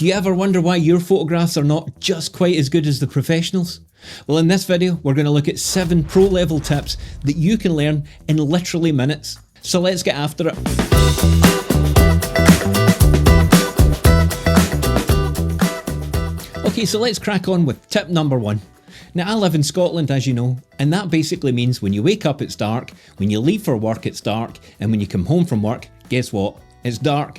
Do you ever wonder why your photographs are not just quite as good as the professionals? Well, in this video, we're going to look at 7 pro level tips that you can learn in literally minutes. So let's get after it. Okay, so let's crack on with tip number 1. Now, I live in Scotland, as you know, and that basically means when you wake up it's dark, when you leave for work it's dark, and when you come home from work, guess what? It's dark.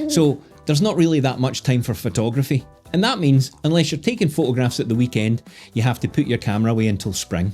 So there's not really that much time for photography. And that means, unless you're taking photographs at the weekend, you have to put your camera away until spring.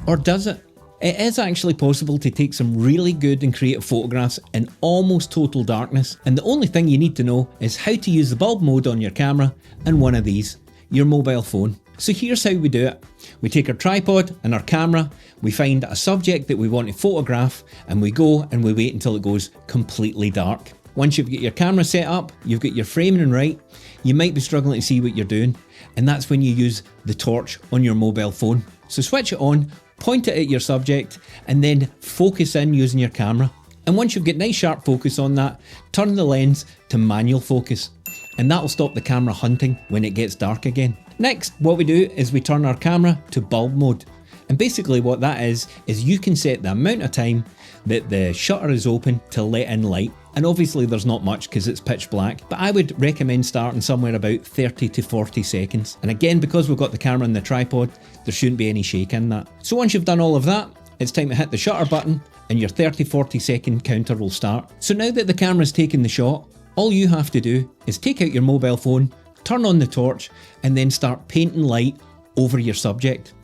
Or does it? It is actually possible to take some really good and creative photographs in almost total darkness, and the only thing you need to know is how to use the bulb mode on your camera and one of these, your mobile phone. So here's how we do it. We take our tripod and our camera, we find a subject that we want to photograph, and we go and we wait until it goes completely dark. Once you've got your camera set up, you've got your framing right, you might be struggling to see what you're doing, and that's when you use the torch on your mobile phone. So switch it on, point it at your subject, and then focus in using your camera. And once you've got nice sharp focus on that, turn the lens to manual focus, and that'll stop the camera hunting when it gets dark again. Next, what we do is we turn our camera to bulb mode. And basically what that is you can set the amount of time that the shutter is open to let in light. And obviously there's not much because it's pitch black, but I would recommend starting somewhere about 30 to 40 seconds. And again, because we've got the camera on the tripod, there shouldn't be any shake in that. So once you've done all of that, it's time to hit the shutter button and your 30-40 second counter will start. So now that the camera's taken the shot, all you have to do is take out your mobile phone, turn on the torch, and then start painting light over your subject.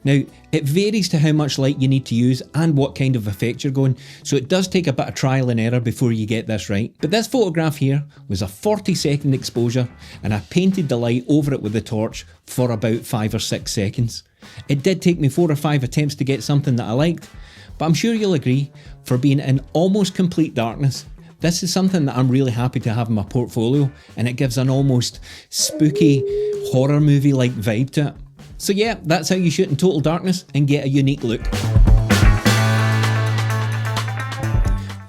Now, it varies to how much light you need to use and what kind of effect you're going, so it does take a bit of trial and error before you get this right. But this photograph here was a 40-second exposure, and I painted the light over it with the torch for about 5 or 6 seconds. It did take me 4 or 5 attempts to get something that I liked, but I'm sure you'll agree, for being in almost complete darkness, this is something that I'm really happy to have in my portfolio, and it gives an almost spooky horror movie-like vibe to it. So yeah, that's how you shoot in total darkness and get a unique look.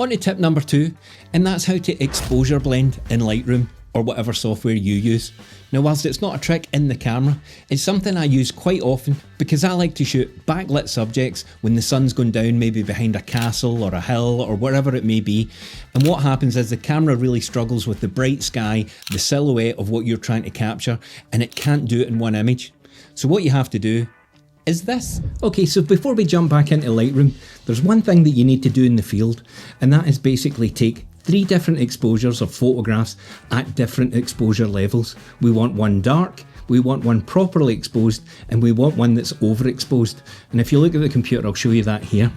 On to tip number 2, and that's how to exposure blend in Lightroom or whatever software you use. Now, whilst it's not a trick in the camera, it's something I use quite often because I like to shoot backlit subjects when the sun's going down, maybe behind a castle or a hill or wherever it may be. And what happens is the camera really struggles with the bright sky, the silhouette of what you're trying to capture, and it can't do it in one image. So what you have to do is this. Okay, so before we jump back into Lightroom, there's one thing that you need to do in the field, and that is basically take 3 different exposures of photographs at different exposure levels. We want one dark, we want one properly exposed, and we want one that's overexposed. And if you look at the computer, I'll show you that here.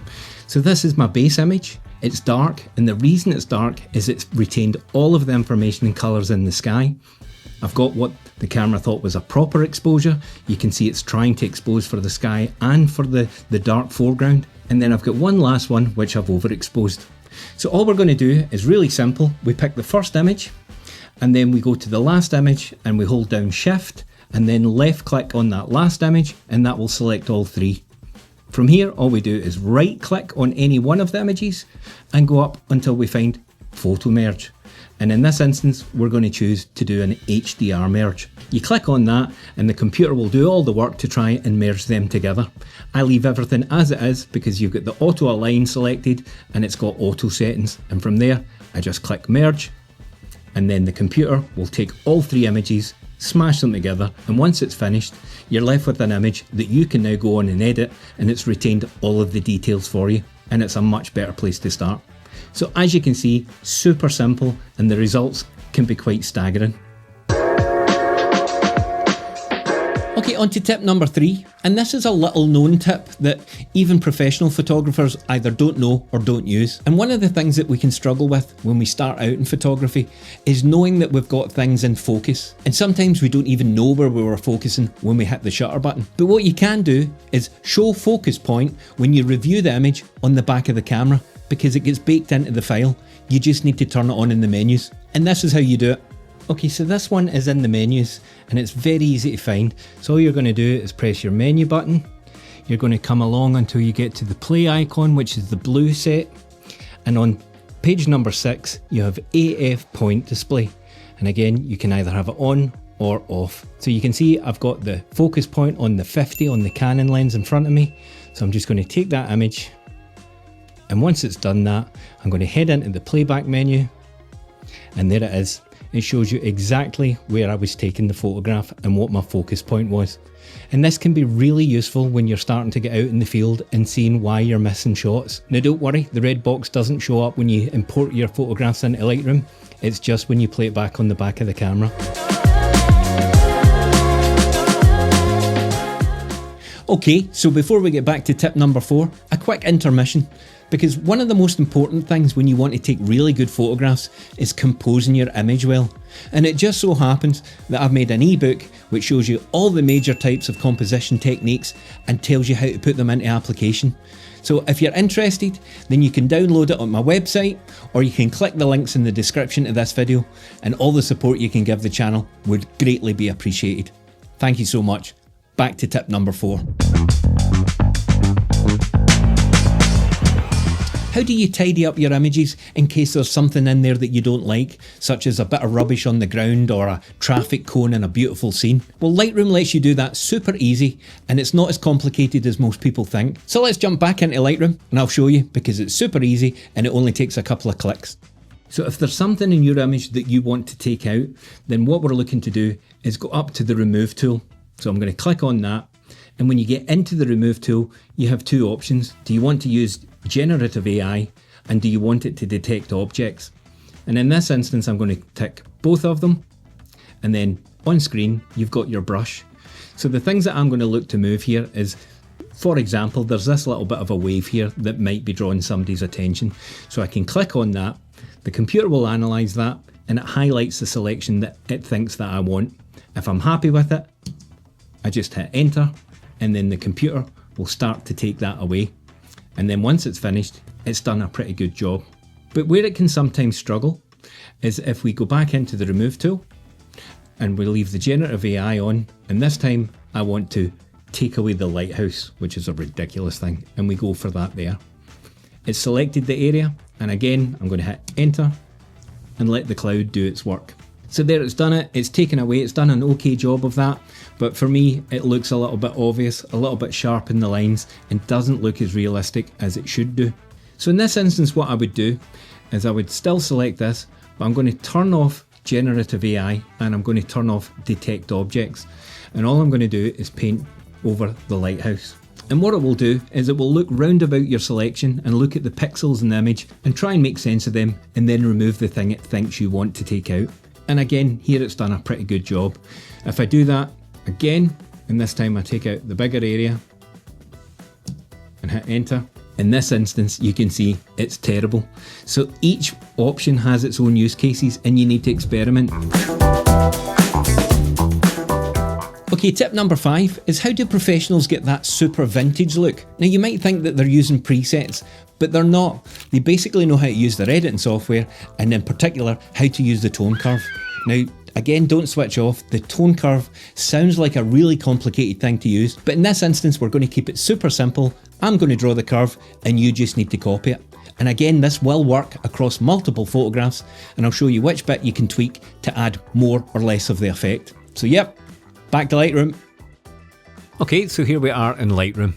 So this is my base image. It's dark, and the reason it's dark is it's retained all of the information and colours in the sky. I've got what the camera thought was a proper exposure. You can see it's trying to expose for the sky and for the dark foreground. And then I've got one last one which I've overexposed. So all we're going to do is really simple. We pick the first image and then we go to the last image and we hold down Shift and then left click on that last image, and that will select all 3. From here, all we do is right click on any one of the images and go up until we find Photo Merge. And in this instance, we're going to choose to do an HDR merge. You click on that and the computer will do all the work to try and merge them together. I leave everything as it is because you've got the auto align selected and it's got auto settings. And from there, I just click merge, and then the computer will take all 3 images, smash them together, and once it's finished, you're left with an image that you can now go on and edit, and it's retained all of the details for you, and it's a much better place to start. So as you can see, super simple, and the results can be quite staggering. Okay, on to tip number 3, and this is a little known tip that even professional photographers either don't know or don't use. And one of the things that we can struggle with when we start out in photography is knowing that we've got things in focus. And sometimes we don't even know where we were focusing when we hit the shutter button. But what you can do is show focus point when you review the image on the back of the camera, because it gets baked into the file. You just need to turn it on in the menus. And this is how you do it. Okay, so this one is in the menus and it's very easy to find. So all you're going to do is press your menu button. You're going to come along until you get to the play icon, which is the blue set. And on page number 6, you have AF point display. And again, you can either have it on or off. So you can see I've got the focus point on the 50 on the Canon lens in front of me. So I'm just going to take that image, and once it's done that, I'm going to head into the playback menu, and there it is. It shows you exactly where I was taking the photograph and what my focus point was. And this can be really useful when you're starting to get out in the field and seeing why you're missing shots. Now don't worry, the red box doesn't show up when you import your photographs into Lightroom. It's just when you play it back on the back of the camera. Okay, so before we get back to tip number 4, a quick intermission. Because one of the most important things when you want to take really good photographs is composing your image well. And it just so happens that I've made an ebook which shows you all the major types of composition techniques and tells you how to put them into application. So if you're interested, then you can download it on my website, or you can click the links in the description of this video, and all the support you can give the channel would greatly be appreciated. Thank you so much. Back to tip number 4. How do you tidy up your images in case there's something in there that you don't like, such as a bit of rubbish on the ground or a traffic cone in a beautiful scene? Well, Lightroom lets you do that super easy, and it's not as complicated as most people think. So let's jump back into Lightroom and I'll show you, because it's super easy and it only takes a couple of clicks. So if there's something in your image that you want to take out, then what we're looking to do is go up to the Remove tool. So I'm going to click on that, and when you get into the Remove tool, you have two options. Do you want to use generative AI, and do you want it to detect objects? And in this instance, I'm going to tick both of them, and then on screen you've got your brush. So the things that I'm going to look to move here is, for example, there's this little bit of a wave here that might be drawing somebody's attention. So I can click on that, the computer will analyse that, and it highlights the selection that it thinks that I want. If I'm happy with it, I just hit enter, and then the computer will start to take that away. And then once it's finished, it's done a pretty good job. But where it can sometimes struggle is if we go back into the Remove tool and we leave the generative AI on, and this time I want to take away the lighthouse, which is a ridiculous thing, and we go for that there. It's selected the area, and again I'm going to hit enter and let the cloud do its work. So there, it's done it, it's taken away, it's done an okay job of that, but for me it looks a little bit obvious, a little bit sharp in the lines, and doesn't look as realistic as it should do. So in this instance, what I would do is I would still select this, but I'm going to turn off generative AI and I'm going to turn off detect objects, and all I'm going to do is paint over the lighthouse. And what it will do is it will look round about your selection and look at the pixels in the image and try and make sense of them, and then remove the thing it thinks you want to take out. And again, here it's done a pretty good job. If I do that again, and this time I take out the bigger area and hit enter, in this instance you can see it's terrible. So each option has its own use cases and you need to experiment. Okay, tip number 5 is, how do professionals get that super vintage look? Now you might think that they're using presets, but they're not. They basically know how to use their editing software, and in particular how to use the tone curve. Now again, don't switch off. The tone curve sounds like a really complicated thing to use, but in this instance we're going to keep it super simple. I'm going to draw the curve and you just need to copy it. And again, this will work across multiple photographs, and I'll show you which bit you can tweak to add more or less of the effect. So yep, back to Lightroom. Okay, so here we are in Lightroom,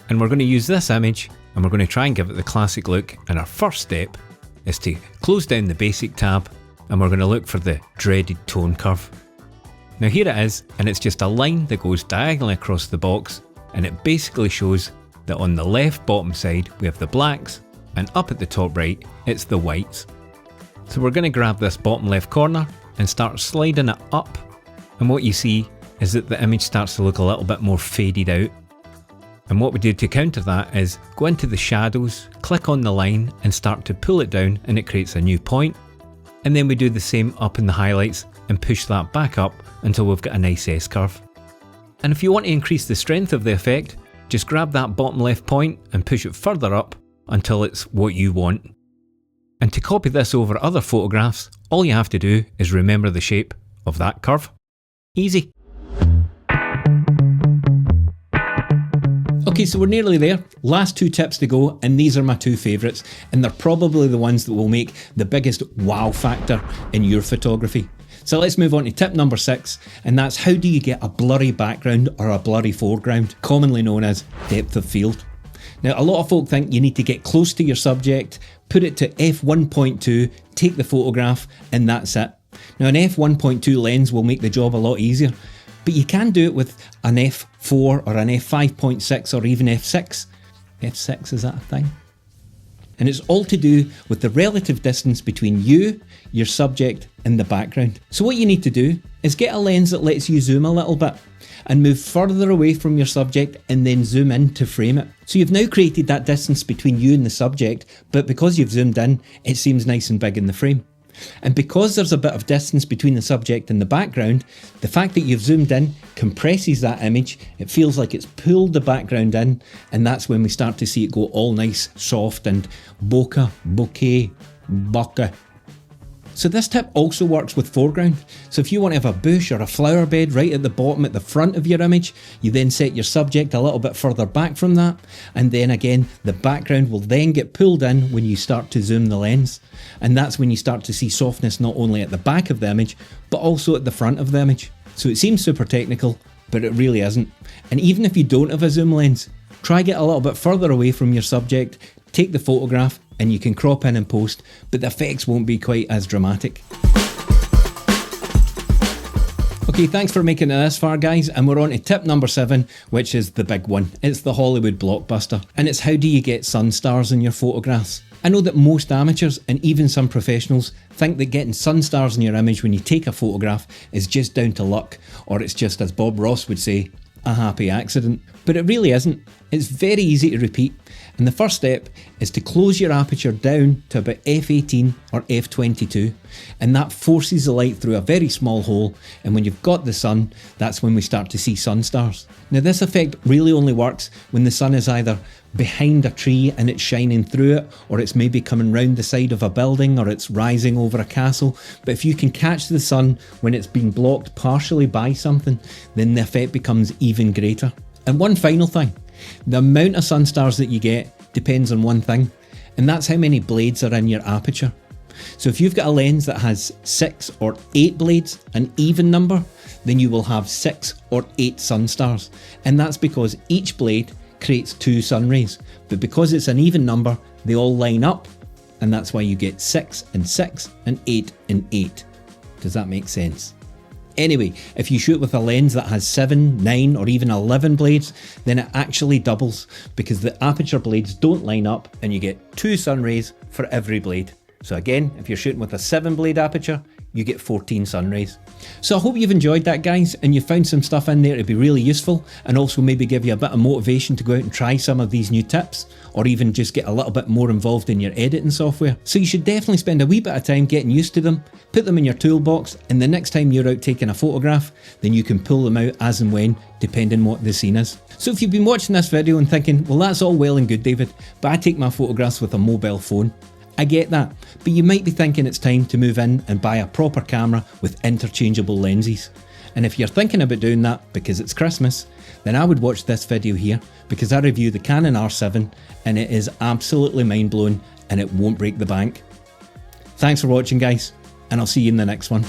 and we're going to use this image and we're going to try and give it the classic look. And our first step is to close down the basic tab, and we're going to look for the dreaded tone curve. Now here it is, and it's just a line that goes diagonally across the box, and it basically shows that on the left bottom side we have the blacks, and up at the top right it's the whites. So we're going to grab this bottom left corner and start sliding it up, and what you see is that the image starts to look a little bit more faded out. And what we do to counter that is go into the shadows, click on the line and start to pull it down, and it creates a new point. And then we do the same up in the highlights and push that back up until we've got a nice S-curve. And if you want to increase the strength of the effect, just grab that bottom left point and push it further up until it's what you want. And to copy this over other photographs, all you have to do is remember the shape of that curve. Easy. Okay, so we're nearly there. Last 2 tips to go, and these are my 2 favourites, and they're probably the ones that will make the biggest wow factor in your photography. So let's move on to tip number 6, and that's how do you get a blurry background or a blurry foreground, commonly known as depth of field. Now, a lot of folk think you need to get close to your subject, put it to f1.2, take the photograph, and that's it. Now, an f1.2 lens will make the job a lot easier, but you can do it with an f4 or an f5.6 or even f6. f6, is that a thing? And it's all to do with the relative distance between you, your subject, and the background. So what you need to do is get a lens that lets you zoom a little bit and move further away from your subject and then zoom in to frame it. So you've now created that distance between you and the subject, but because you've zoomed in, it seems nice and big in the frame. And because there's a bit of distance between the subject and the background, the fact that you've zoomed in compresses that image. It feels like it's pulled the background in, and that's when we start to see it go all nice, soft and bokeh. So this tip also works with foreground. So if you want to have a bush or a flower bed right at the bottom at the front of your image, you then set your subject a little bit further back from that, and then again the background will then get pulled in when you start to zoom the lens, and that's when you start to see softness not only at the back of the image but also at the front of the image. So it seems super technical, but it really isn't. And even if you don't have a zoom lens, try get a little bit further away from your subject, take the photograph, and you can crop in and post, but the effects won't be quite as dramatic. Okay, thanks for making it this far, guys, and we're on to tip number 7, which is the big one. It's the Hollywood blockbuster, and it's how do you get sun stars in your photographs. I know that most amateurs and even some professionals think that getting sun stars in your image when you take a photograph is just down to luck, or it's just, as Bob Ross would say, a happy accident. But it really isn't. It's very easy to repeat, and the first step is to close your aperture down to about f18 or f22, and that forces the light through a very small hole, and when you've got the sun, that's when we start to see sun stars. Now this effect really only works when the sun is either behind a tree and it's shining through it, or it's maybe coming round the side of a building, or it's rising over a castle. But if you can catch the sun when it's been blocked partially by something, then the effect becomes even greater. And one final thing, the amount of sun stars that you get depends on one thing, and that's how many blades are in your aperture. So if you've got a lens that has 6 or 8 blades, an even number, then you will have 6 or 8 sun stars, and that's because each blade creates 2 sun rays, but because it's an even number, they all line up, and that's why you get 6 and 6 and 8 and 8. Does that make sense? Anyway, if you shoot with a lens that has 7, 9 or even 11 blades, then it actually doubles because the aperture blades don't line up and you get 2 sun rays for every blade. So again, if you're shooting with a 7 blade aperture, you get 14 sun rays. So I hope you've enjoyed that, guys, and you found some stuff in there to be really useful, and also maybe give you a bit of motivation to go out and try some of these new tips, or even just get a little bit more involved in your editing software. So you should definitely spend a wee bit of time getting used to them, put them in your toolbox, and the next time you're out taking a photograph, then you can pull them out as and when, depending what the scene is. So if you've been watching this video and thinking, well, that's all well and good, David, but I take my photographs with a mobile phone. I get that, but you might be thinking it's time to move in and buy a proper camera with interchangeable lenses. And if you're thinking about doing that because it's Christmas, then I would watch this video here, because I review the Canon R7 and it is absolutely mind-blowing and it won't break the bank. Thanks for watching, guys, and I'll see you in the next one.